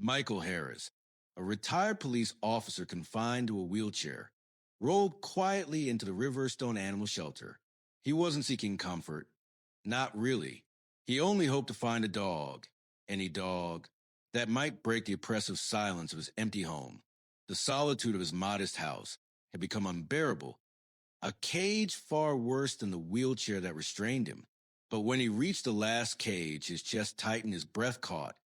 Michael Harris, a retired police officer confined to a wheelchair, rolled quietly into the Riverstone Animal Shelter. He wasn't seeking comfort. Not really. He only hoped to find a dog, any dog, that might break the oppressive silence of his empty home. The solitude of his modest house had become unbearable, a cage far worse than the wheelchair that restrained him. But when he reached the last cage, his chest tightened, his breath caught,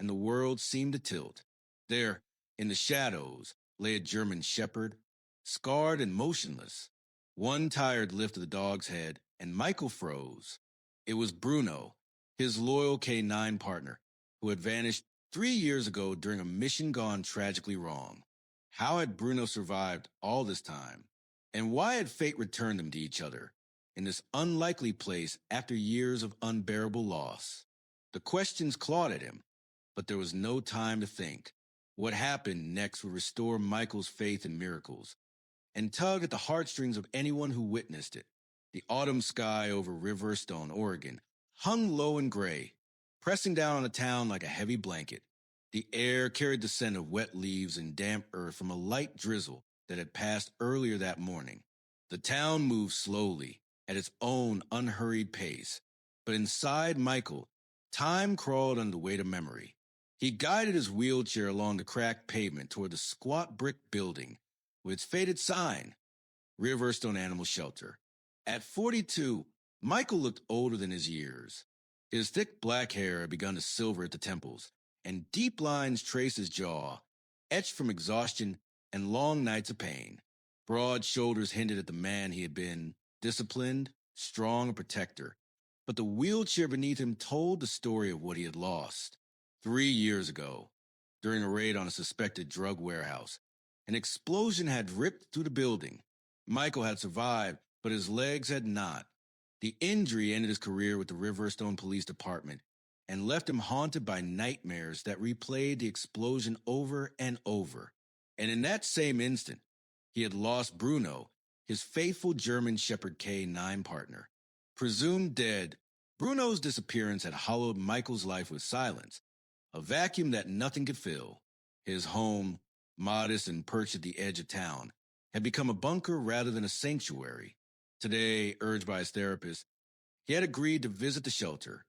and the world seemed to tilt. There, in the shadows, lay a German shepherd, scarred and motionless. One tired lift of the dog's head, and Michael froze. It was Bruno, his loyal K9 partner, who had vanished 3 years ago during a mission gone tragically wrong. How had Bruno survived all this time? And why had fate returned them to each other in this unlikely place after years of unbearable loss? The questions clawed at him, but there was no time to think. What happened next would restore Michael's faith in miracles and tug at the heartstrings of anyone who witnessed it. The autumn sky over Riverstone, Oregon, hung low and gray, pressing down on the town like a heavy blanket. The air carried the scent of wet leaves and damp earth from a light drizzle that had passed earlier that morning. The town moved slowly, at its own unhurried pace, but inside Michael, time crawled under the weight of memory. He guided his wheelchair along the cracked pavement toward the squat brick building with its faded sign, Riverstone Animal Shelter. At 42, Michael looked older than his years. His thick black hair had begun to silver at the temples, and deep lines traced his jaw, etched from exhaustion and long nights of pain. Broad shoulders hinted at the man he had been, disciplined, strong, a protector. But the wheelchair beneath him told the story of what he had lost. 3 years ago, during a raid on a suspected drug warehouse, an explosion had ripped through the building. Michael had survived, but his legs had not. The injury ended his career with the Riverstone Police Department and left him haunted by nightmares that replayed the explosion over and over. And in that same instant, he had lost Bruno, his faithful German Shepherd K9 partner. Presumed dead, Bruno's disappearance had hollowed Michael's life with silence, a vacuum that nothing could fill. His home, modest and perched at the edge of town, had become a bunker rather than a sanctuary. Today, urged by his therapist, he had agreed to visit the shelter,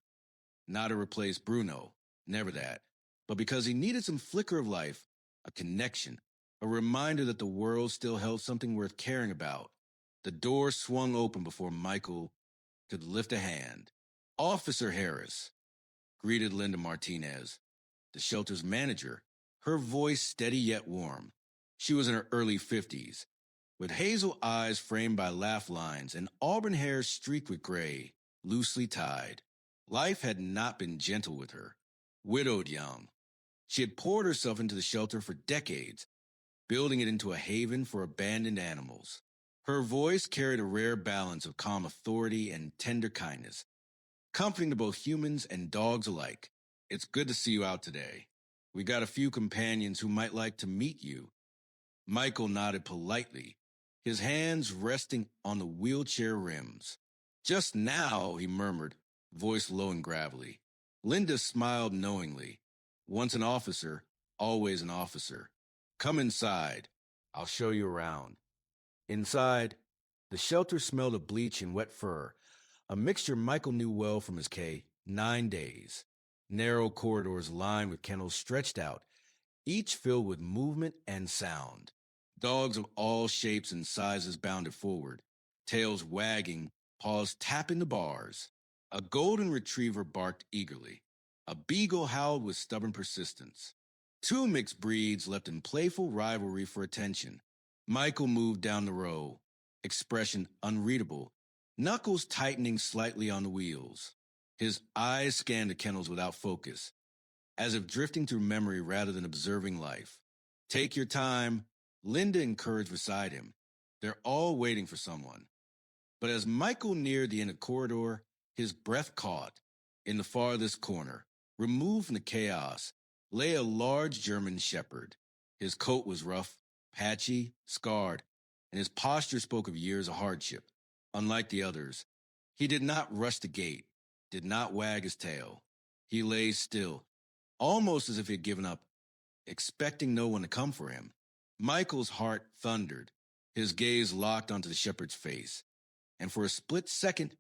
not to replace Bruno, never that, but because he needed some flicker of life, a connection, a reminder that the world still held something worth caring about. The door swung open before Michael could lift a hand. "Officer Harris," greeted Linda Martinez, the shelter's manager, her voice steady yet warm. She was in her early 50s, with hazel eyes framed by laugh lines and auburn hair streaked with gray, loosely tied. Life had not been gentle with her. Widowed young, she had poured herself into the shelter for decades, building it into a haven for abandoned animals. Her voice carried a rare balance of calm authority and tender kindness, comforting to both humans and dogs alike. "It's good to see you out today. We got a few companions who might like to meet you." Michael nodded politely, his hands resting on the wheelchair rims. "Just now," he murmured, voice low and gravelly. Linda smiled knowingly. "Once an officer, always an officer. Come inside. I'll show you around." Inside, the shelter smelled of bleach and wet fur, a mixture Michael knew well from his K9 days. Narrow corridors lined with kennels stretched out, each filled with movement and sound. Dogs of all shapes and sizes bounded forward, tails wagging, paws tapping the bars. A golden retriever barked eagerly. A beagle howled with stubborn persistence. Two mixed breeds leapt in playful rivalry for attention. Michael moved down the row, expression unreadable, knuckles tightening slightly on the wheels. His eyes scanned the kennels without focus, as if drifting through memory rather than observing life. "Take your time," Linda encouraged beside him. "They're all waiting for someone." But as Michael neared the end of the corridor, his breath caught. In the farthest corner, removed from the chaos, lay a large German shepherd. His coat was rough, patchy, scarred, and his posture spoke of years of hardship. Unlike the others, he did not rush the gate, did not wag his tail. He lay still, almost as if he had given up, expecting no one to come for him. Michael's heart thundered. His gaze locked onto the shepherd's face, and for a split second,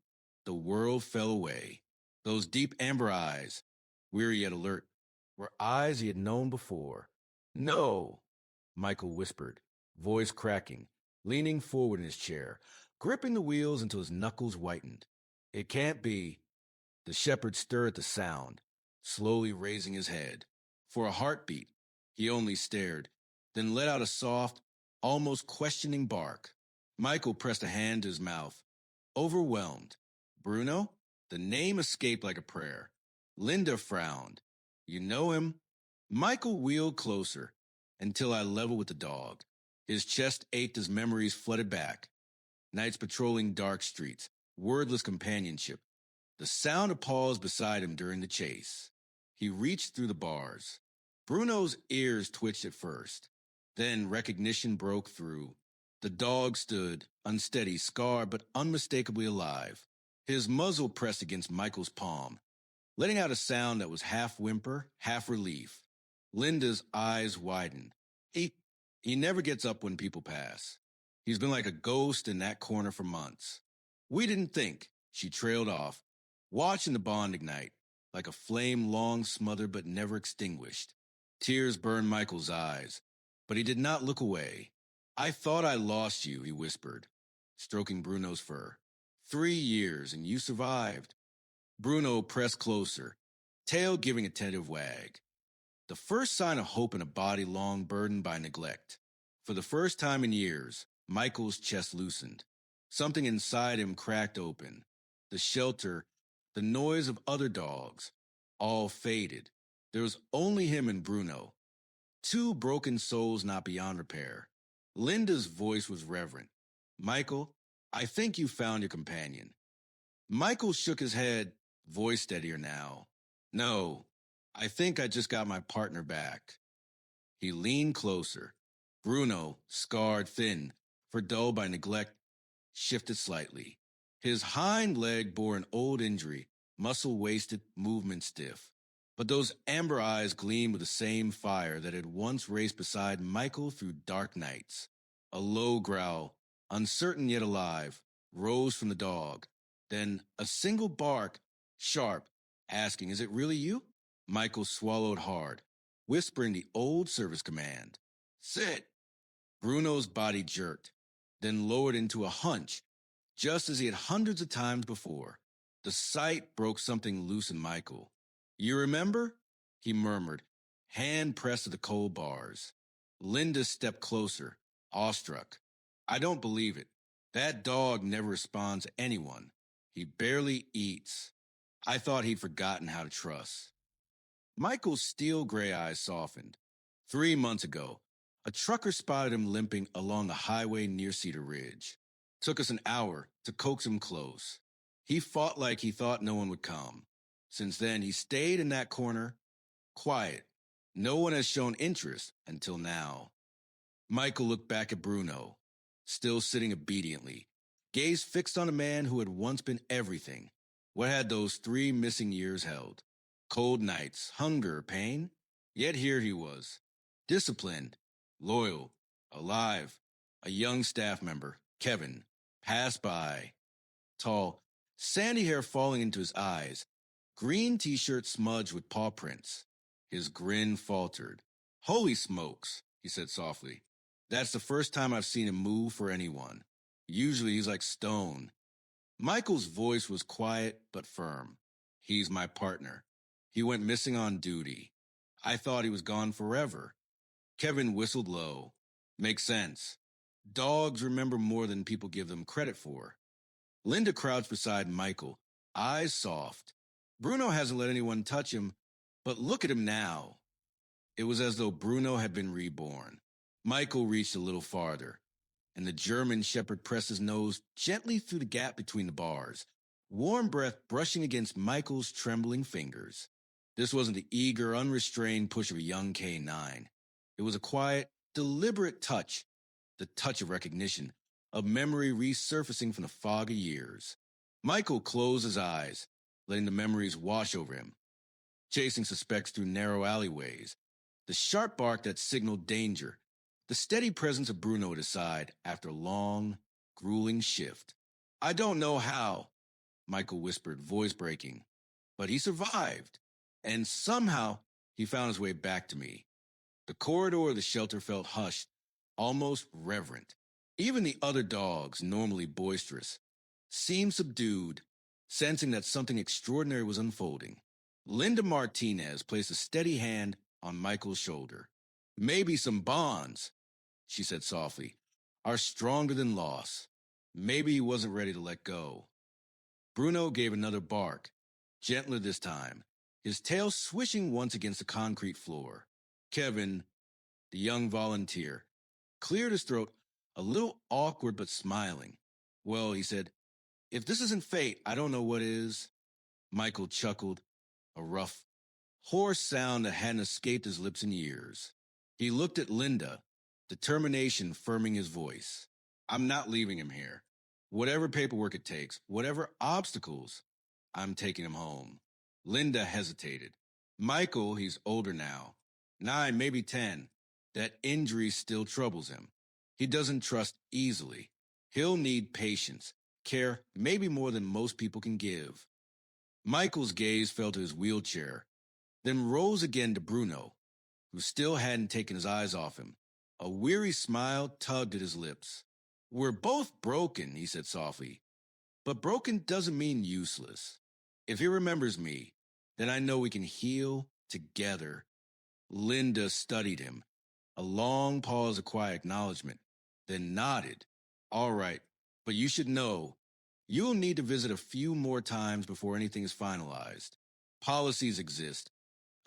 the world fell away. Those deep amber eyes, weary yet alert, were eyes he had known before. No, Michael whispered, voice cracking, leaning forward in his chair, gripping the wheels until his knuckles whitened. It can't be. The shepherd stirred at the sound, slowly raising his head. For a heartbeat, he only stared, then let out a soft, almost questioning bark. Michael pressed a hand to his mouth, overwhelmed. Bruno? The name escaped like a prayer. Linda frowned. You know him? Michael wheeled closer until I leveled with the dog. His chest ached as memories flooded back. Nights patrolling dark streets, wordless companionship. The sound of paws beside him during the chase. He reached through the bars. Bruno's ears twitched at first. Then recognition broke through. The dog stood, unsteady, scarred, but unmistakably alive. His muzzle pressed against Michael's palm, letting out a sound that was half whimper, half relief. Linda's eyes widened. He never gets up when people pass. He's been like a ghost in that corner for months. We didn't think. She trailed off, watching the bond ignite, like a flame long smothered but never extinguished. Tears burned Michael's eyes, but he did not look away. I thought I lost you, he whispered, stroking Bruno's fur. 3 years, and you survived. Bruno pressed closer, tail giving a tentative wag. The first sign of hope in a body long burdened by neglect. For the first time in years, Michael's chest loosened. Something inside him cracked open. The shelter, the noise of other dogs, all faded. There was only him and Bruno. 2 broken souls not beyond repair. Linda's voice was reverent. Michael, I think you found your companion. Michael shook his head, voice steadier now. No, I think I just got my partner back. He leaned closer. Bruno, scarred thin, for dull by neglect, shifted slightly. His hind leg bore an old injury, muscle wasted, movement stiff. But those amber eyes gleamed with the same fire that had once raced beside Michael through dark nights. A low growl, uncertain yet alive, rose from the dog. Then a single bark, sharp, asking, "Is it really you?" Michael swallowed hard, whispering the old service command. "Sit!" Bruno's body jerked, then lowered into a hunch, just as he had hundreds of times before. The sight broke something loose in Michael. "You remember?" he murmured, hand pressed to the cold bars. Linda stepped closer, awestruck. "I don't believe it. That dog never responds to anyone. He barely eats. I thought he'd forgotten how to trust." Michael's steel gray eyes softened. 3 months ago, a trucker spotted him limping along the highway near Cedar Ridge. Took us an hour to coax him close. He fought like he thought no one would come. Since then, he stayed in that corner, quiet. No one has shown interest until now. Michael looked back at Bruno, still sitting obediently, gaze fixed on a man who had once been everything. What had those 3 missing years held? Cold nights, hunger, pain? Yet here he was, disciplined, loyal, alive. A young staff member, Kevin, passed by. Tall, sandy hair falling into his eyes, green t-shirt smudged with paw prints. His grin faltered. "Holy smokes," he said softly. "That's the first time I've seen him move for anyone. Usually he's like stone." Michael's voice was quiet but firm. "He's my partner. He went missing on duty. I thought he was gone forever." Kevin whistled low. "Makes sense. Dogs remember more than people give them credit for." Linda crouched beside Michael, eyes soft. "Bruno hasn't let anyone touch him, but look at him now." It was as though Bruno had been reborn. Michael reached a little farther, and the German shepherd pressed his nose gently through the gap between the bars, warm breath brushing against Michael's trembling fingers. This wasn't the eager, unrestrained push of a young K9. It was a quiet, deliberate touch, the touch of recognition, of memory resurfacing from the fog of years. Michael closed his eyes, letting the memories wash over him, chasing suspects through narrow alleyways, the sharp bark that signaled danger, the steady presence of Bruno at his side after a long, grueling shift. I don't know how, Michael whispered, voice breaking, but he survived. And somehow he found his way back to me. The corridor of the shelter felt hushed, almost reverent. Even the other dogs, normally boisterous, seemed subdued, sensing that something extraordinary was unfolding. Linda Martinez placed a steady hand on Michael's shoulder. Maybe some bonds, she said softly, are stronger than loss. Maybe he wasn't ready to let go. Bruno gave another bark, gentler this time, his tail swishing once against the concrete floor. Kevin, the young volunteer, cleared his throat, a little awkward but smiling. Well, he said, if this isn't fate, I don't know what is. Michael chuckled, a rough, hoarse sound that hadn't escaped his lips in years. He looked at Linda, determination firming his voice. I'm not leaving him here. Whatever paperwork it takes, whatever obstacles, I'm taking him home. Linda hesitated. Michael, he's older now, 9, maybe 10. That injury still troubles him. He doesn't trust easily. He'll need patience, care, maybe more than most people can give. Michael's gaze fell to his wheelchair, then rose again to Bruno, who still hadn't taken his eyes off him. A weary smile tugged at his lips. We're both broken, he said softly, but broken doesn't mean useless. If he remembers me, then I know we can heal together. Linda studied him, a long pause of quiet acknowledgement, then nodded. All right, but you should know, you'll need to visit a few more times before anything is finalized. Policies exist,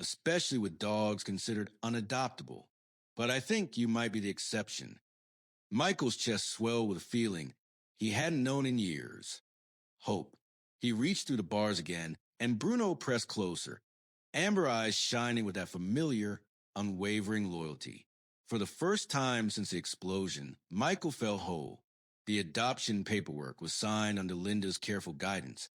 especially with dogs considered unadoptable, but I think you might be the exception. Michael's chest swelled with a feeling he hadn't known in years. Hope. He reached through the bars again, and Bruno pressed closer, amber eyes shining with that familiar, unwavering loyalty. For the first time since the explosion, Michael felt whole. The adoption paperwork was signed under Linda's careful guidance,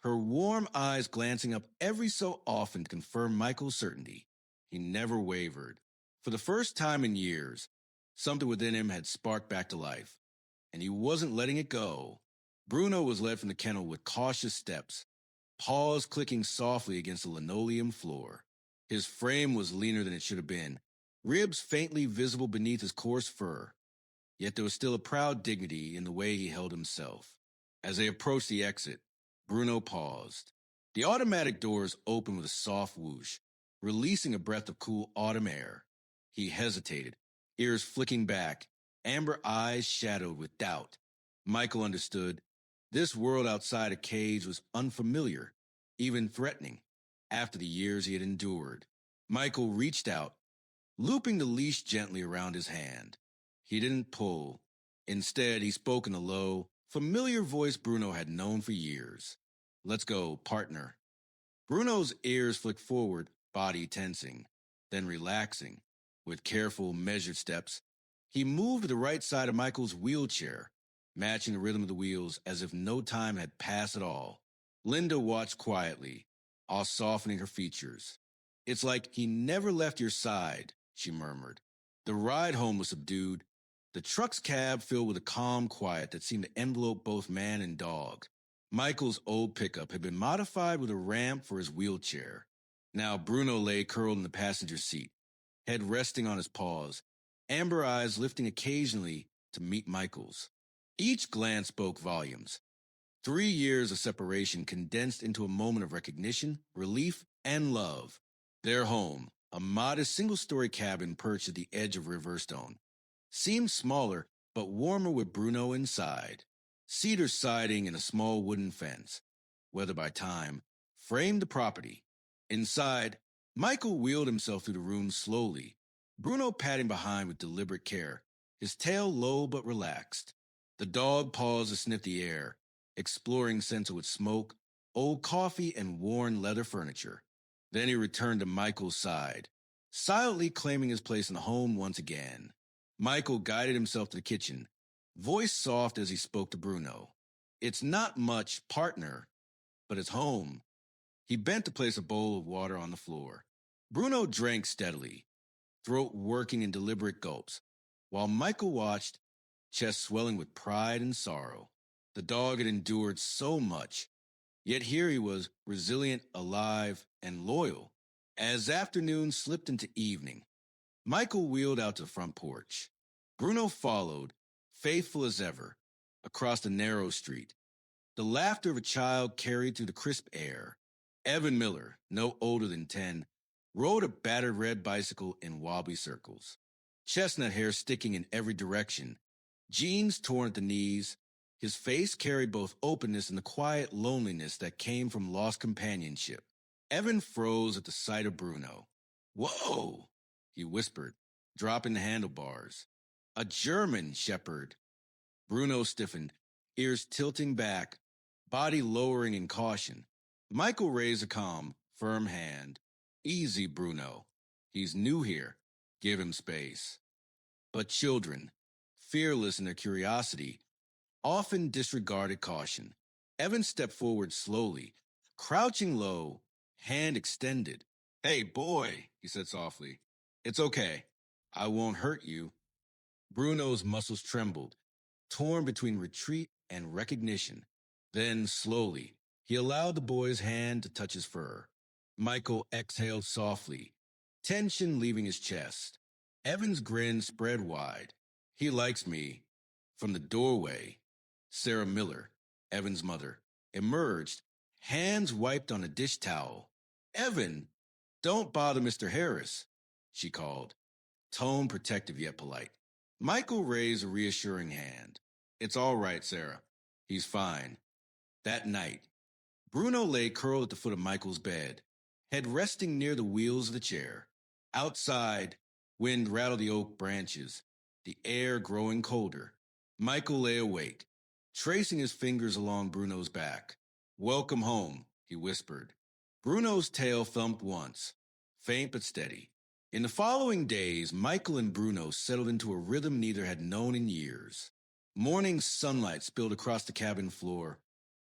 her warm eyes glancing up every so often to confirm Michael's certainty. He never wavered. For the first time in years, something within him had sparked back to life, and he wasn't letting it go. Bruno was led from the kennel with cautious steps, paws clicking softly against the linoleum floor. His frame was leaner than it should have been, ribs faintly visible beneath his coarse fur. Yet there was still a proud dignity in the way he held himself. As they approached the exit, Bruno paused. The automatic doors opened with a soft whoosh, releasing a breath of cool autumn air. He hesitated, ears flicking back, amber eyes shadowed with doubt. Michael understood. This world outside a cage was unfamiliar, even threatening, after the years he had endured. Michael reached out, looping the leash gently around his hand. He didn't pull. Instead, he spoke in a low, familiar voice Bruno had known for years. Let's go, partner. Bruno's ears flicked forward, body tensing, then relaxing. With careful, measured steps, he moved to the right side of Michael's wheelchair, matching the rhythm of the wheels as if no time had passed at all. Linda watched quietly, all softening her features. It's like he never left your side, she murmured. The ride home was subdued, the truck's cab filled with a calm quiet that seemed to envelope both man and dog. Michael's old pickup had been modified with a ramp for his wheelchair. Now Bruno lay curled in the passenger seat, head resting on his paws, amber eyes lifting occasionally to meet Michael's. Each glance spoke volumes. 3 years of separation condensed into a moment of recognition, relief, and love. Their home, a modest single-story cabin perched at the edge of Riverstone, seemed smaller but warmer with Bruno inside. Cedar siding and a small wooden fence, weathered by time, framed the property. Inside, Michael wheeled himself through the room slowly, Bruno padding behind with deliberate care, his tail low but relaxed. The dog paused to sniff the air, exploring scents with smoke, old coffee, and worn leather furniture. Then he returned to Michael's side, silently claiming his place in the home once again. Michael guided himself to the kitchen, voice soft as he spoke to Bruno. It's not much, partner, but it's home. He bent to place a bowl of water on the floor. Bruno drank steadily, throat working in deliberate gulps, while Michael watched, chest swelling with pride and sorrow. The dog had endured so much, yet here he was, resilient, alive, and loyal. As afternoon slipped into evening, Michael wheeled out to the front porch. Bruno followed, faithful as ever, across the narrow street. The laughter of a child carried through the crisp air. Evan Miller, no older than 10, rode a battered red bicycle in wobbly circles. Chestnut hair sticking in every direction, jeans torn at the knees, his face carried both openness and the quiet loneliness that came from lost companionship. Evan froze at the sight of Bruno. "Whoa," he whispered, dropping the handlebars. "A German shepherd." Bruno stiffened, ears tilting back, body lowering in caution. Michael raised a calm, firm hand. "Easy, Bruno. He's new here. Give him space." But children, fearless in their curiosity, often disregarded caution. Evan stepped forward slowly, crouching low, hand extended. "Hey, boy," he said softly. "It's okay. I won't hurt you." Bruno's muscles trembled, torn between retreat and recognition. Then, slowly, he allowed the boy's hand to touch his fur. Michael exhaled softly, tension leaving his chest. Evan's grin spread wide. "He likes me." From the doorway, Sarah Miller, Evan's mother, emerged, hands wiped on a dish towel. "Evan, don't bother Mr. Harris," she called, tone protective yet polite. Michael raised a reassuring hand. "It's all right, Sarah. He's fine." That night, Bruno lay curled at the foot of Michael's bed, head resting near the wheels of the chair. Outside, wind rattled the oak branches, the air growing colder. Michael lay awake, tracing his fingers along Bruno's back. "Welcome home," he whispered. Bruno's tail thumped once, faint but steady. In the following days, Michael and Bruno settled into a rhythm neither had known in years. Morning sunlight spilled across the cabin floor,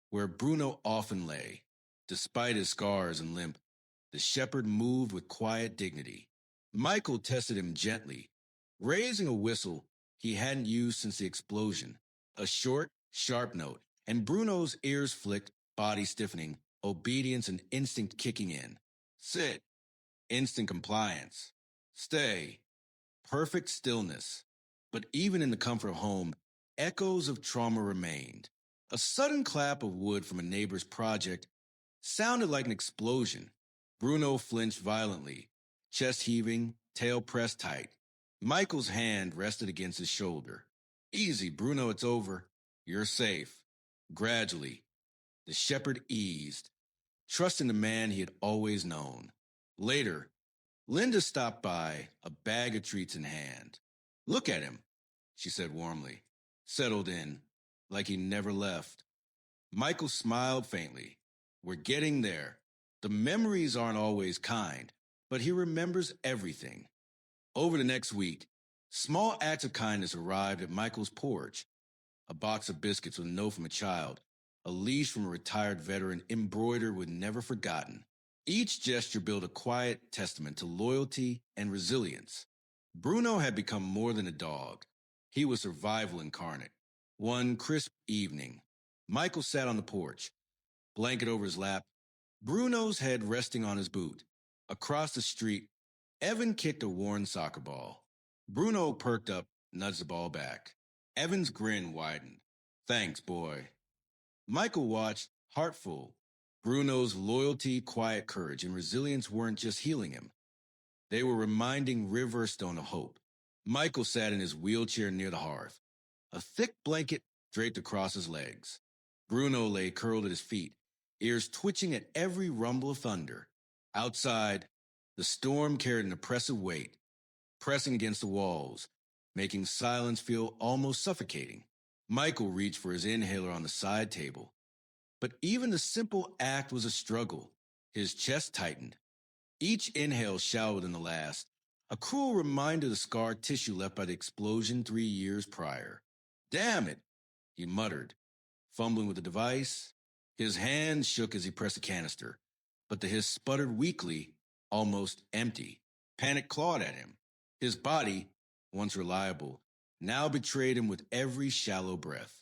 where Bruno often lay. Despite his scars and limp, the shepherd moved with quiet dignity. Michael tested him gently, raising a whistle he hadn't used since the explosion. A short, sharp note, and Bruno's ears flicked, body stiffening, obedience and instinct kicking in. "Sit." Instant compliance. "Stay." Perfect stillness. But even in the comfort of home, echoes of trauma remained. A sudden clap of wood from a neighbor's project sounded like an explosion. Bruno flinched violently, chest heaving, tail pressed tight. Michael's hand rested against his shoulder. "Easy, Bruno, it's over. You're safe." Gradually, the shepherd eased, trusting the man he had always known. Later, Linda stopped by, a bag of treats in hand. "Look at him," she said warmly. "Settled in, like he never left." Michael smiled faintly. "We're getting there. The memories aren't always kind, but he remembers everything." Over the next week, small acts of kindness arrived at Michael's porch. A box of biscuits with a note from a child, a leash from a retired veteran embroidered with "never forgotten." Each gesture built a quiet testament to loyalty and resilience. Bruno had become more than a dog. He was survival incarnate. One crisp evening, Michael sat on the porch, blanket over his lap, Bruno's head resting on his boot. Across the street, Evan kicked a worn soccer ball. Bruno perked up, nudged the ball back. Evan's grin widened. "Thanks, boy." Michael watched, heartful. Bruno's loyalty, quiet courage, and resilience weren't just healing him. They were reminding Riverstone of hope. Michael sat in his wheelchair near the hearth, a thick blanket draped across his legs. Bruno lay curled at his feet, ears twitching at every rumble of thunder. Outside, the storm carried an oppressive weight, pressing against the walls, making silence feel almost suffocating. Michael reached for his inhaler on the side table. But even the simple act was a struggle. His chest tightened. Each inhale shallower than the last, a cruel reminder of the scar tissue left by the explosion 3 years prior. "Damn it," he muttered, fumbling with the device. His hand shook as he pressed the canister, but the hiss sputtered weakly, almost empty. Panic clawed at him. His body, once reliable, now betrayed him with every shallow breath.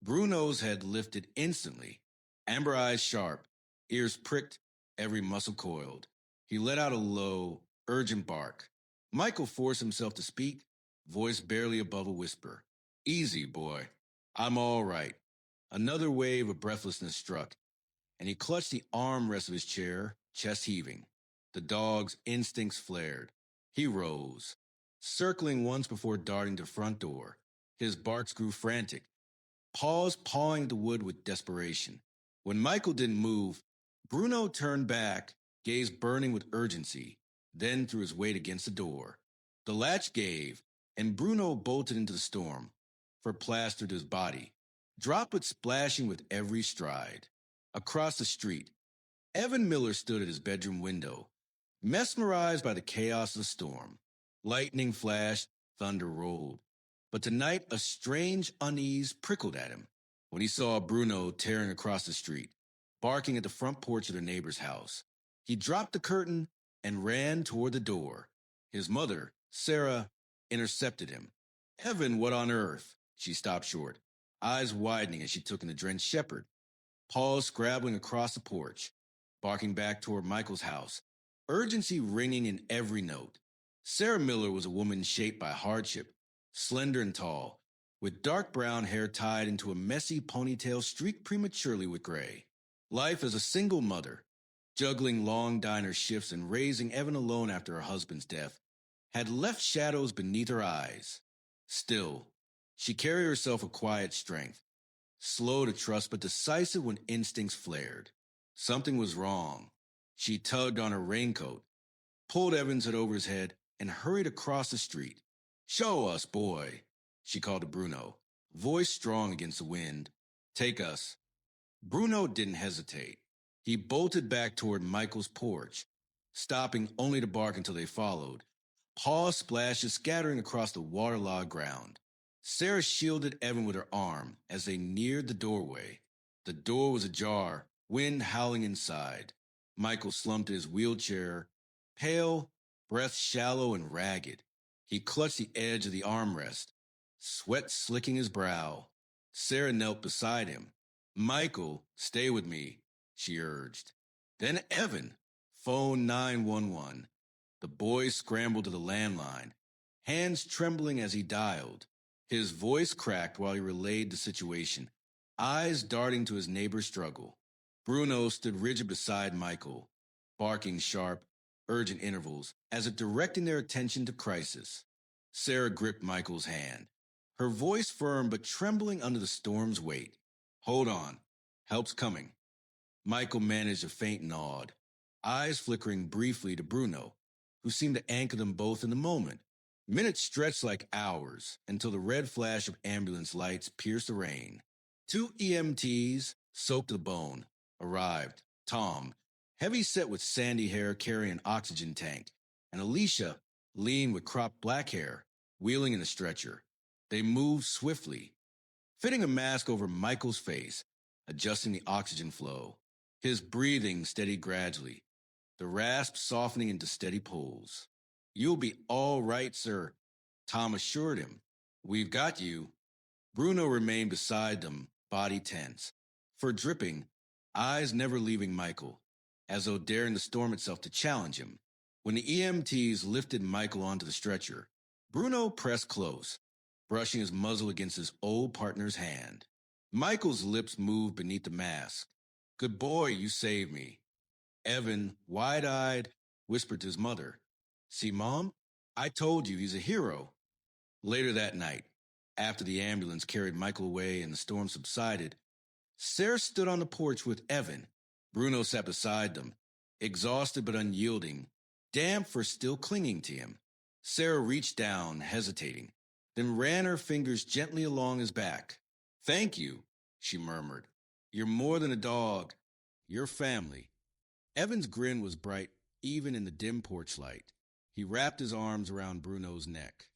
Bruno's head lifted instantly, amber eyes sharp, ears pricked, every muscle coiled. He let out a low, urgent bark. Michael forced himself to speak, voice barely above a whisper. Easy, boy. I'm all right. Another wave of breathlessness struck, and he clutched the armrest of his chair, chest heaving. The dog's instincts flared. He rose, circling once before darting to the front door. His barks grew frantic, paws pawing the wood with desperation. When Michael didn't move, Bruno turned back, gaze burning with urgency, then threw his weight against the door. The latch gave, and Bruno bolted into the storm, fur plastered his body, droplets splashing with every stride. Across the street, Evan Miller stood at his bedroom window, mesmerized by the chaos of the storm. Lightning flashed, thunder rolled. But tonight a strange unease prickled at him when he saw Bruno tearing across the street, barking at the front porch of the neighbor's house. He dropped the curtain and ran toward the door. His mother, Sarah, intercepted him. Evan, what on earth? She stopped short, eyes widening as she took in the drenched shepherd, paws scrabbling across the porch, barking back toward Michael's house, urgency ringing in every note. Sarah Miller was a woman shaped by hardship, slender and tall, with dark brown hair tied into a messy ponytail streaked prematurely with gray. Life as a single mother, juggling long diner shifts and raising Evan alone after her husband's death, had left shadows beneath her eyes. Still, she carried herself with quiet strength, slow to trust but decisive when instincts flared. Something was wrong. She tugged on her raincoat, pulled Evans hood over his head, and hurried across the street. Show us, boy, she called to Bruno, voice strong against the wind. Take us. Bruno didn't hesitate. He bolted back toward Michael's porch, stopping only to bark until they followed, paw splashes scattering across the waterlogged ground. Sarah shielded Evan with her arm as they neared the doorway. The door was ajar, wind howling inside. Michael slumped in his wheelchair, pale, breath shallow and ragged. He clutched the edge of the armrest, sweat slicking his brow. Sarah knelt beside him. Michael, stay with me, she urged. Then Evan, phone 911. The boy scrambled to the landline, hands trembling as he dialed. His voice cracked while he relayed the situation, eyes darting to his neighbor's struggle. Bruno stood rigid beside Michael, barking sharp, urgent intervals as if directing their attention to crisis. Sarah gripped Michael's hand, her voice firm but trembling under the storm's weight. Hold on. Help's coming. Michael managed a faint nod, eyes flickering briefly to Bruno, who seemed to anchor them both in the moment. Minutes stretched like hours until the red flash of ambulance lights pierced the rain. 2 EMTs, soaked to the bone, arrived. Tom, heavy set with sandy hair carrying an oxygen tank, and Alicia, lean with cropped black hair, wheeling in a stretcher. They moved swiftly, fitting a mask over Michael's face, adjusting the oxygen flow. His breathing steadied gradually, the rasp softening into steady pulls. You'll be all right, sir, Tom assured him. We've got you. Bruno remained beside them, body tense, fur dripping, eyes never leaving Michael, as though daring the storm itself to challenge him. When the EMTs lifted Michael onto the stretcher, Bruno pressed close, brushing his muzzle against his old partner's hand. Michael's lips moved beneath the mask. Good boy, you saved me. Evan, wide-eyed, whispered to his mother. See, Mom? I told you he's a hero. Later that night, after the ambulance carried Michael away and the storm subsided, Sarah stood on the porch with Evan. Bruno sat beside them, exhausted but unyielding, damp for still clinging to him. Sarah reached down, hesitating, then ran her fingers gently along his back. Thank you, she murmured. You're more than a dog. You're family. Evan's grin was bright even in the dim porch light. He wrapped his arms around Bruno's neck.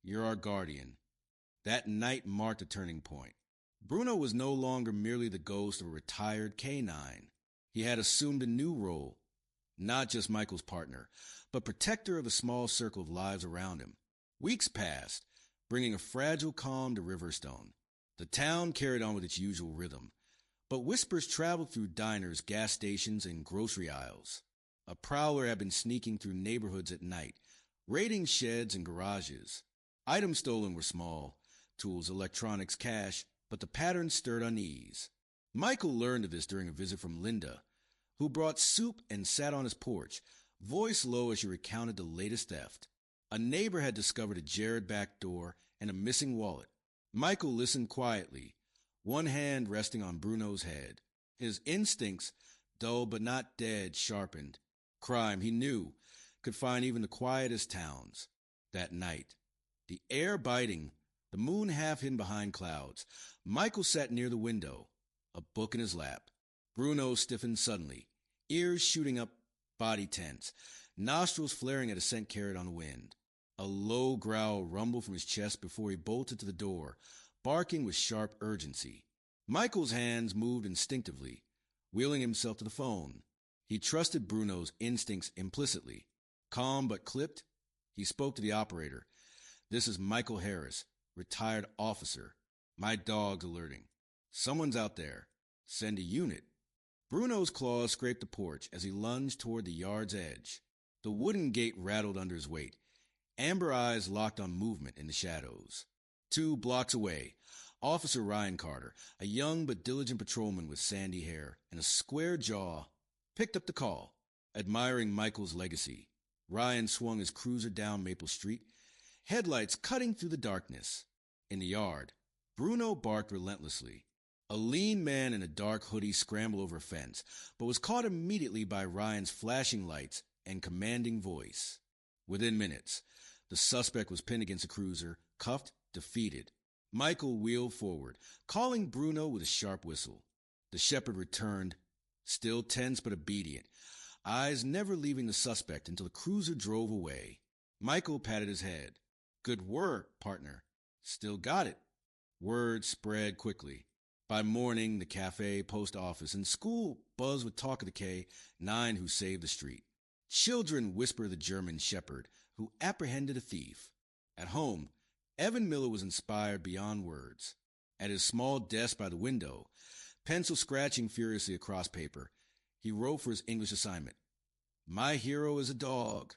You're our guardian. That night marked a turning point. Bruno was no longer merely the ghost of a retired canine. He had assumed a new role, not just Michael's partner, but protector of the small circle of lives around him. Weeks passed, bringing a fragile calm to Riverstone. The town carried on with its usual rhythm, but whispers traveled through diners, gas stations, and grocery aisles. A prowler had been sneaking through neighborhoods at night, raiding sheds and garages. Items stolen were small, tools, electronics, cash, but the pattern stirred unease. Michael learned of this during a visit from Linda, who brought soup and sat on his porch, voice low as she recounted the latest theft. A neighbor had discovered a jarred back door and a missing wallet. Michael listened quietly, one hand resting on Bruno's head. His instincts, dull but not dead, sharpened. Crime, he knew, could find even the quietest towns. That night, the air biting, the moon half hidden behind clouds, Michael sat near the window, a book in his lap. Bruno stiffened suddenly, ears shooting up, body tense, nostrils flaring at a scent carried on the wind. A low growl rumbled from his chest before he bolted to the door, barking with sharp urgency. Michael's hands moved instinctively, wheeling himself to the phone. He trusted Bruno's instincts implicitly. Calm but clipped, he spoke to the operator. "This is Michael Harris, retired officer. My dog's alerting. Someone's out there. Send a unit." Bruno's claws scraped the porch as he lunged toward the yard's edge. The wooden gate rattled under his weight. Amber eyes locked on movement in the shadows. 2 blocks away, Officer Ryan Carter, a young but diligent patrolman with sandy hair and a square jaw, picked up the call. Admiring Michael's legacy, Ryan swung his cruiser down Maple Street, headlights cutting through the darkness. In the yard, Bruno barked relentlessly. A lean man in a dark hoodie scrambled over a fence, but was caught immediately by Ryan's flashing lights and commanding voice. Within minutes, the suspect was pinned against a cruiser, cuffed, defeated. Michael wheeled forward, calling Bruno with a sharp whistle. The shepherd returned, still tense but obedient, eyes never leaving the suspect until the cruiser drove away. Michael patted his head. "Good work, partner. Still got it." Word spread quickly. By morning, the cafe, post office, and school buzzed with talk of the K-9 who saved the street. Children whispered the German shepherd who apprehended a thief. At home, Evan Miller was inspired beyond words. At his small desk by the window, pencil scratching furiously across paper, he wrote for his English assignment. "My hero is a dog."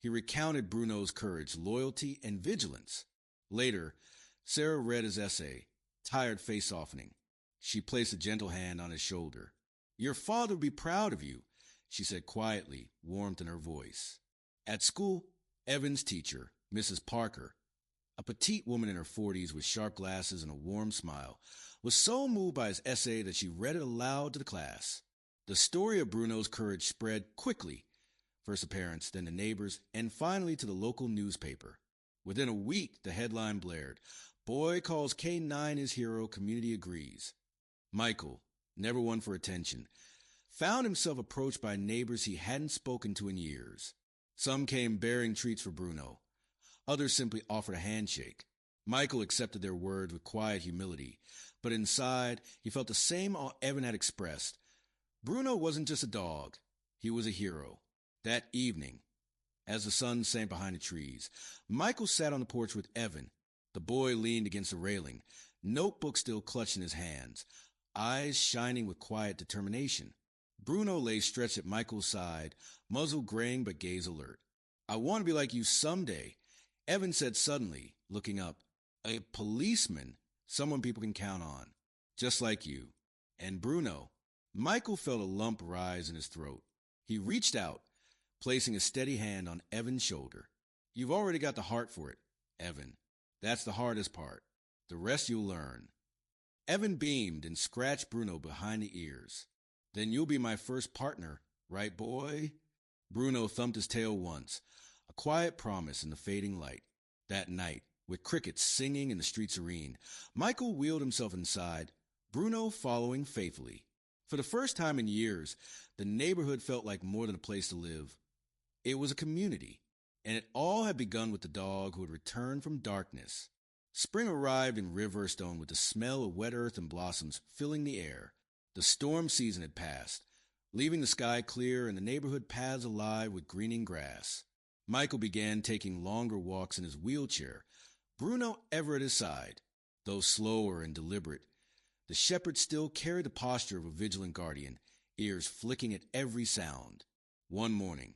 He recounted Bruno's courage, loyalty, and vigilance. Later, Sarah read his essay, tired face softening. She placed a gentle hand on his shoulder. "Your father would be proud of you," she said quietly, warmth in her voice. At school, Evan's teacher, Mrs. Parker, a petite woman in her 40s with sharp glasses and a warm smile, was so moved by his essay that she read it aloud to the class. The story of Bruno's courage spread quickly, first to parents, then to neighbors, and finally to the local newspaper. Within a week, the headline blared, "Boy calls K-9 his hero, community agrees." Michael, never one for attention, found himself approached by neighbors he hadn't spoken to in years. Some came bearing treats for Bruno. Others simply offered a handshake. Michael accepted their words with quiet humility, but inside he felt the same awe Evan had expressed. Bruno wasn't just a dog. He was a hero. That evening, as the sun sank behind the trees, Michael sat on the porch with Evan. The boy leaned against the railing, notebook still clutched in his hands, eyes shining with quiet determination. Bruno lay stretched at Michael's side, muzzle graying but gaze alert. "I want to be like you someday," Evan said suddenly, looking up. "A policeman, someone people can count on, just like you." And Bruno. Michael felt a lump rise in his throat. He reached out, placing a steady hand on Evan's shoulder. "You've already got the heart for it, Evan. That's the hardest part. The rest you'll learn." Evan beamed and scratched Bruno behind the ears. "Then you'll be my first partner, right, boy?" Bruno thumped his tail once, a quiet promise in the fading light. That night, with crickets singing and the street serene, Michael wheeled himself inside, Bruno following faithfully. For the first time in years, the neighborhood felt like more than a place to live. It was a community, and it all had begun with the dog who had returned from darkness. Spring arrived in Riverstone with the smell of wet earth and blossoms filling the air. The storm season had passed, leaving the sky clear and the neighborhood paths alive with greening grass. Michael began taking longer walks in his wheelchair, Bruno ever at his side. Though slower and deliberate, the shepherd still carried the posture of a vigilant guardian, ears flicking at every sound. One morning,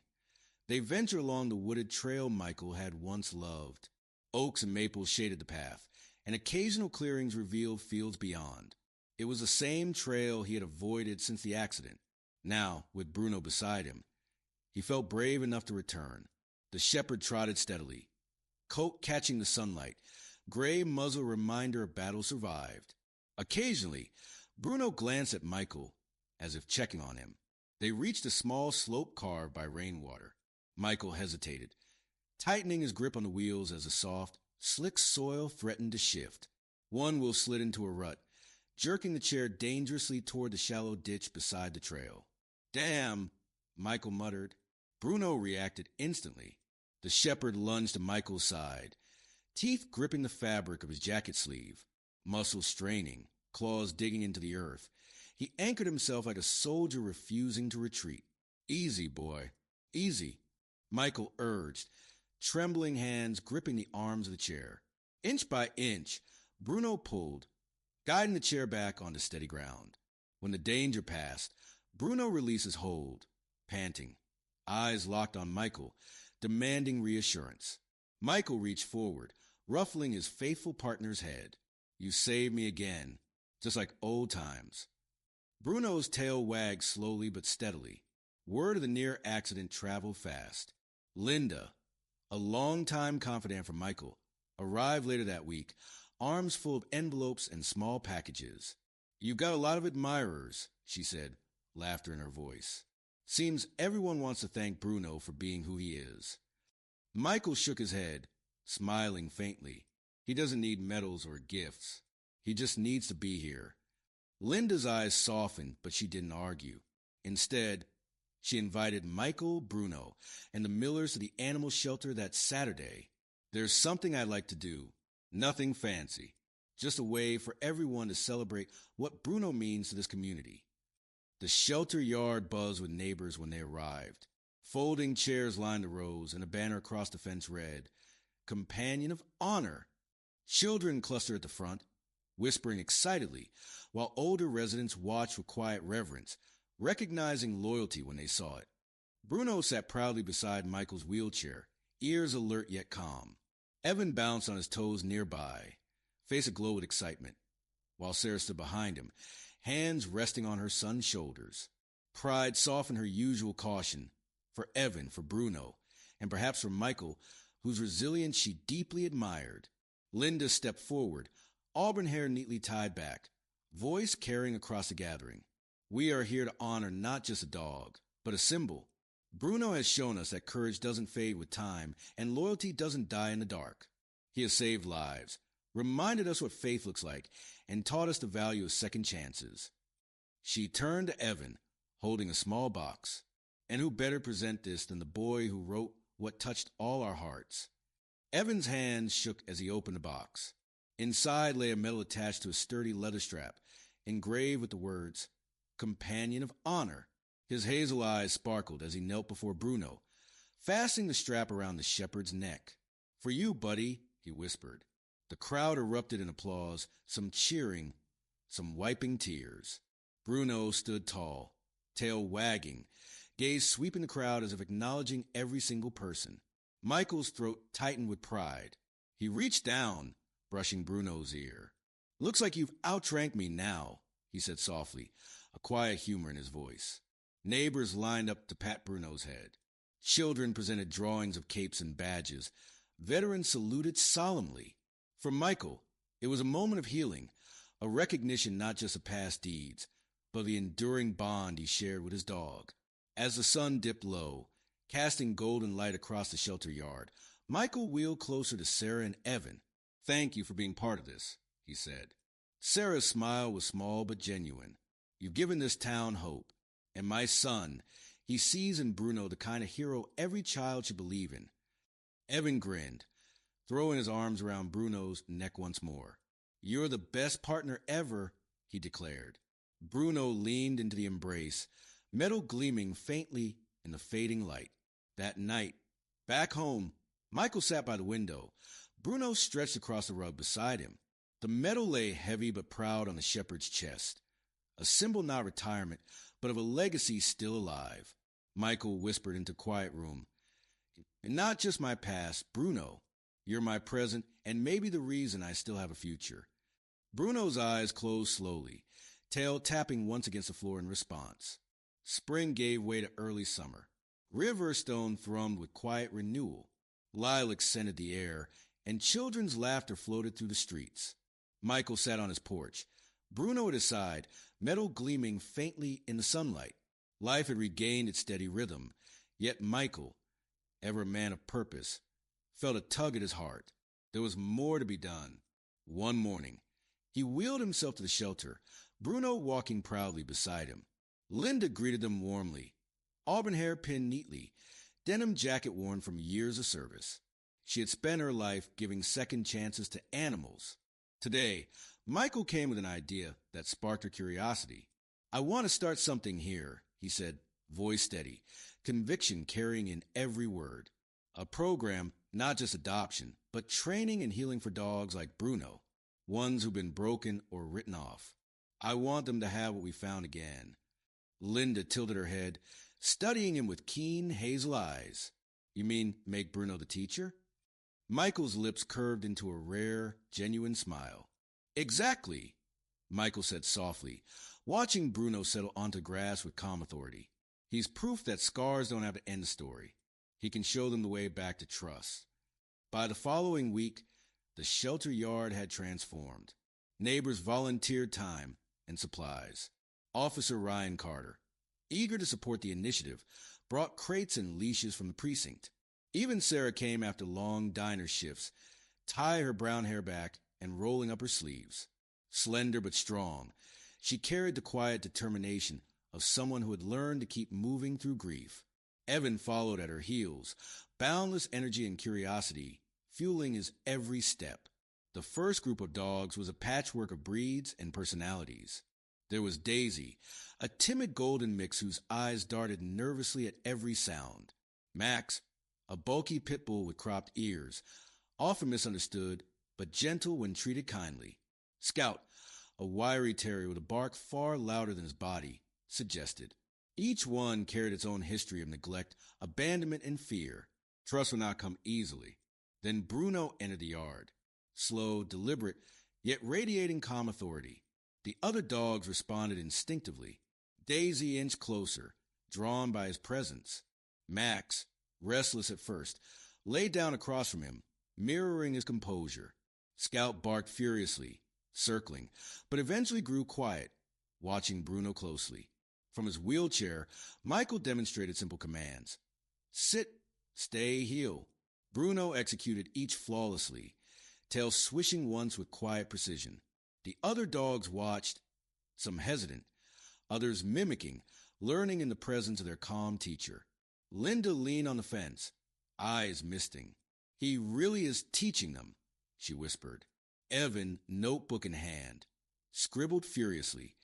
they ventured along the wooded trail Michael had once loved. Oaks and maples shaded the path, and occasional clearings revealed fields beyond. It was the same trail he had avoided since the accident. Now, with Bruno beside him, he felt brave enough to return. The shepherd trotted steadily, coat catching the sunlight, gray muzzle reminder of battle survived. Occasionally, Bruno glanced at Michael, as if checking on him. They reached a small slope carved by rainwater. Michael hesitated, tightening his grip on the wheels as the soft, slick soil threatened to shift. One wheel slid into a rut, jerking the chair dangerously toward the shallow ditch beside the trail. "Damn," Michael muttered. Bruno reacted instantly. The shepherd lunged to Michael's side, teeth gripping the fabric of his jacket sleeve, muscles straining, claws digging into the earth. He anchored himself like a soldier refusing to retreat. "Easy, boy, easy," Michael urged, trembling hands gripping the arms of the chair. Inch by inch, Bruno pulled, guiding the chair back onto steady ground. When the danger passed, Bruno released his hold, panting, eyes locked on Michael, demanding reassurance. Michael reached forward, ruffling his faithful partner's head. "You saved me again, just like old times." Bruno's tail wagged slowly but steadily. Word of the near accident traveled fast. Linda, a longtime confidant for Michael, arrived later that week, arms full of envelopes and small packages. "You've got a lot of admirers," she said, laughter in her voice. "Seems everyone wants to thank Bruno for being who he is." Michael shook his head, smiling faintly. "He doesn't need medals or gifts. He just needs to be here." Linda's eyes softened, but she didn't argue. Instead, she invited Michael, Bruno, and the Millers to the animal shelter that Saturday. "There's something I'd like to do. Nothing fancy. Just a way for everyone to celebrate what Bruno means to this community." The shelter yard buzzed with neighbors when they arrived. Folding chairs lined the rows, and a banner across the fence read, "Companion of Honor." Children clustered at the front, whispering excitedly, while older residents watched with quiet reverence, recognizing loyalty when they saw it. Bruno sat proudly beside Michael's wheelchair, ears alert yet calm. Evan bounced on his toes nearby, face aglow with excitement, while Sarah stood behind him, hands resting on her son's shoulders. Pride softened her usual caution, for Evan, for Bruno, and perhaps for Michael, whose resilience she deeply admired. Linda stepped forward, auburn hair neatly tied back, voice carrying across the gathering. "We are here to honor not just a dog, but a symbol. Bruno has shown us that courage doesn't fade with time and loyalty doesn't die in the dark. He has saved lives, reminded us what faith looks like, and taught us the value of second chances." She turned to Evan, holding a small box. And who better present this than the boy who wrote what touched all our hearts? Evan's hands shook as he opened the box. Inside lay a medal attached to a sturdy leather strap, engraved with the words, "Companion of Honor." His hazel eyes sparkled as he knelt before Bruno, fastening the strap around the shepherd's neck. "For you, buddy," he whispered. The crowd erupted in applause, some cheering, some wiping tears. Bruno stood tall, tail wagging, gaze sweeping the crowd as if acknowledging every single person. Michael's throat tightened with pride. He reached down, brushing Bruno's ear. "Looks like you've outranked me now," he said softly, a quiet humor in his voice. Neighbors lined up to pat Bruno's head. Children presented drawings of capes and badges. Veterans saluted solemnly. For Michael, it was a moment of healing, a recognition not just of past deeds, but of the enduring bond he shared with his dog. As the sun dipped low, casting golden light across the shelter yard, Michael wheeled closer to Sarah and Evan. "Thank you for being part of this," he said. Sarah's smile was small but genuine. "You've given this town hope. And my son, he sees in Bruno the kind of hero every child should believe in." Evan grinned, throwing his arms around Bruno's neck once more. "You're the best partner ever," he declared. Bruno leaned into the embrace, metal gleaming faintly in the fading light. That night, Back home, Michael sat by the window. Bruno stretched across the rug beside him. The medal lay heavy but proud on the shepherd's chest, a symbol not of retirement, but of a legacy still alive. Michael whispered into quiet room, "And not just my past, Bruno. You're my present, and maybe the reason I still have a future." Bruno's eyes closed slowly, tail tapping once against the floor in response. Spring gave way to early summer. Riverstone thrummed with quiet renewal. Lilacs scented the air, and children's laughter floated through the streets. Michael sat on his porch, Bruno at his side, metal gleaming faintly in the sunlight. Life had regained its steady rhythm, yet Michael, ever a man of purpose, felt a tug at his heart. There was more to be done. One morning, he wheeled himself to the shelter, Bruno walking proudly beside him. Linda greeted them warmly, auburn hair pinned neatly, denim jacket worn from years of service. She had spent her life giving second chances to animals. Today, Michael came with an idea that sparked her curiosity. "I want to start something here," he said, voice steady, conviction carrying in every word. "A program, not just adoption, but training and healing for dogs like Bruno, ones who've been broken or written off. I want them to have what we found again." Linda tilted her head, studying him with keen hazel eyes. "You mean make Bruno the teacher?" Michael's lips curved into a rare, genuine smile. "Exactly," Michael said softly, watching Bruno settle onto grass with calm authority. "He's proof that scars don't have to end the story. He can show them the way back to trust." By the following week, the shelter yard had transformed. Neighbors volunteered time and supplies. Officer Ryan Carter, eager to support the initiative, brought crates and leashes from the precinct. Even Sarah came after long diner shifts, tie her brown hair back and rolling up her sleeves. Slender but strong, she carried the quiet determination of someone who had learned to keep moving through grief. Evan followed at her heels, boundless energy and curiosity fueling his every step. The first group of dogs was a patchwork of breeds and personalities. There was Daisy, a timid golden mix whose eyes darted nervously at every sound. Max, a bulky pit bull with cropped ears, often misunderstood, but gentle when treated kindly. Scout, a wiry terrier with a bark far louder than his body, suggested. Each one carried its own history of neglect, abandonment, and fear. Trust would not come easily. Then Bruno entered the yard, slow, deliberate, yet radiating calm authority. The other dogs responded instinctively. Daisy inched closer, drawn by his presence. Max, restless at first, lay down across from him, mirroring his composure. Scout barked furiously, circling, but eventually grew quiet, watching Bruno closely. From his wheelchair, Michael demonstrated simple commands. Sit, stay, heel. Bruno executed each flawlessly, tail swishing once with quiet precision. The other dogs watched, some hesitant, others mimicking, learning in the presence of their calm teacher. Linda leaned on the fence, eyes misting. "He really is teaching them," she whispered. Evan, notebook in hand, scribbled furiously,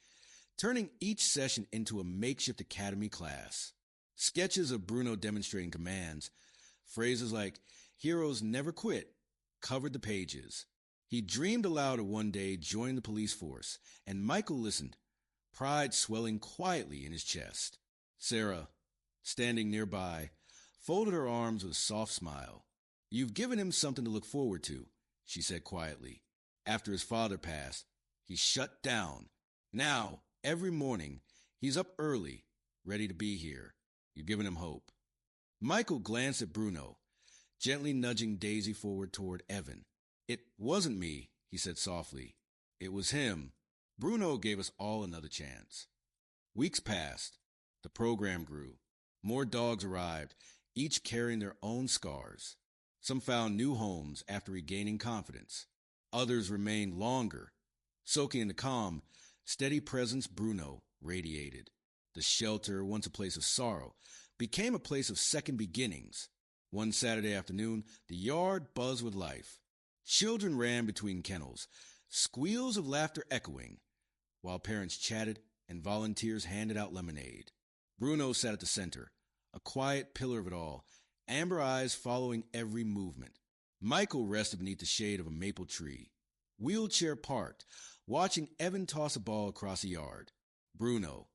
turning each session into a makeshift academy class. Sketches of Bruno demonstrating commands, phrases like "heroes never quit," covered the pages. He dreamed aloud of one day joining the police force, and Michael listened, pride swelling quietly in his chest. Sarah, standing nearby, folded her arms with a soft smile. "You've given him something to look forward to," she said quietly. After his father passed, he shut down. Now, every morning, he's up early, ready to be here. You've given him hope. Michael glanced at Bruno, gently nudging Daisy forward toward Evan. "It wasn't me," he said softly. "It was him. Bruno gave us all another chance." Weeks passed. The program grew. More dogs arrived, each carrying their own scars. Some found new homes after regaining confidence. Others remained longer. Soaking in the calm, steady presence Bruno radiated. The shelter, once a place of sorrow, became a place of second beginnings. One Saturday afternoon, the yard buzzed with life. Children ran between kennels, squeals of laughter echoing, while parents chatted and volunteers handed out lemonade. Bruno sat at the center, a quiet pillar of it all, amber eyes following every movement. Michael rested beneath the shade of a maple tree, wheelchair parked, watching Evan toss a ball across the yard. Bruno,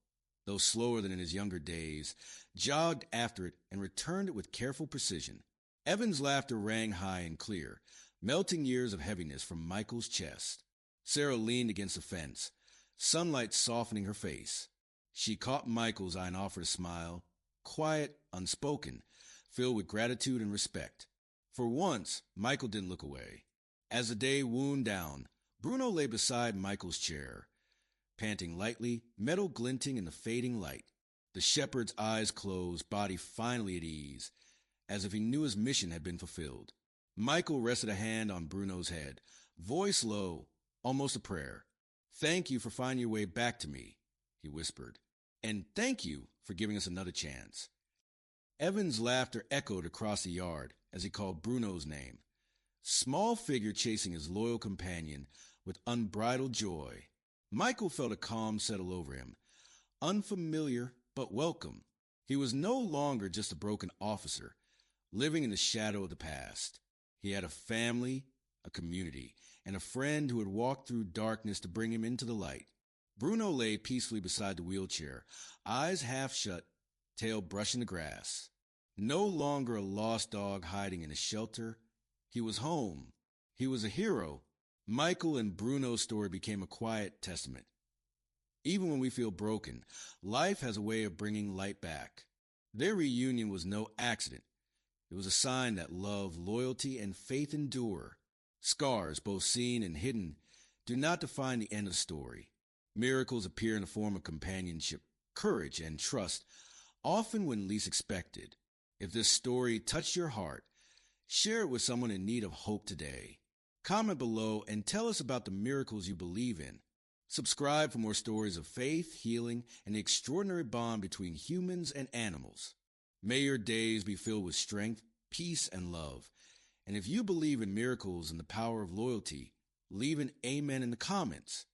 though slower than in his younger days, jogged after it and returned it with careful precision. Evan's laughter rang high and clear, melting years of heaviness from Michael's chest. Sarah leaned against the fence, sunlight softening her face. She caught Michael's eye and offered a smile, quiet, unspoken, filled with gratitude and respect. For once, Michael didn't look away. As the day wound down, Bruno lay beside Michael's chair, panting lightly, metal glinting in the fading light. The shepherd's eyes closed, body finally at ease, as if he knew his mission had been fulfilled. Michael rested a hand on Bruno's head, voice low, almost a prayer. "Thank you for finding your way back to me," he whispered. "And thank you for giving us another chance." Evan's laughter echoed across the yard as he called Bruno's name. Small figure chasing his loyal companion with unbridled joy. Michael felt a calm settle over him, unfamiliar but welcome. He was no longer just a broken officer, living in the shadow of the past. He had a family, a community, and a friend who had walked through darkness to bring him into the light. Bruno lay peacefully beside the wheelchair, eyes half shut, tail brushing the grass. No longer a lost dog hiding in a shelter. He was home. He was a hero. Michael and Bruno's story became a quiet testament. Even when we feel broken, life has a way of bringing light back. Their reunion was no accident. It was a sign that love, loyalty, and faith endure. Scars, both seen and hidden, do not define the end of the story. Miracles appear in the form of companionship, courage, and trust, often when least expected. If this story touched your heart, share it with someone in need of hope today. Comment below and tell us about the miracles you believe in. Subscribe for more stories of faith, healing, and the extraordinary bond between humans and animals. May your days be filled with strength, peace, and love. And if you believe in miracles and the power of loyalty, leave an amen in the comments.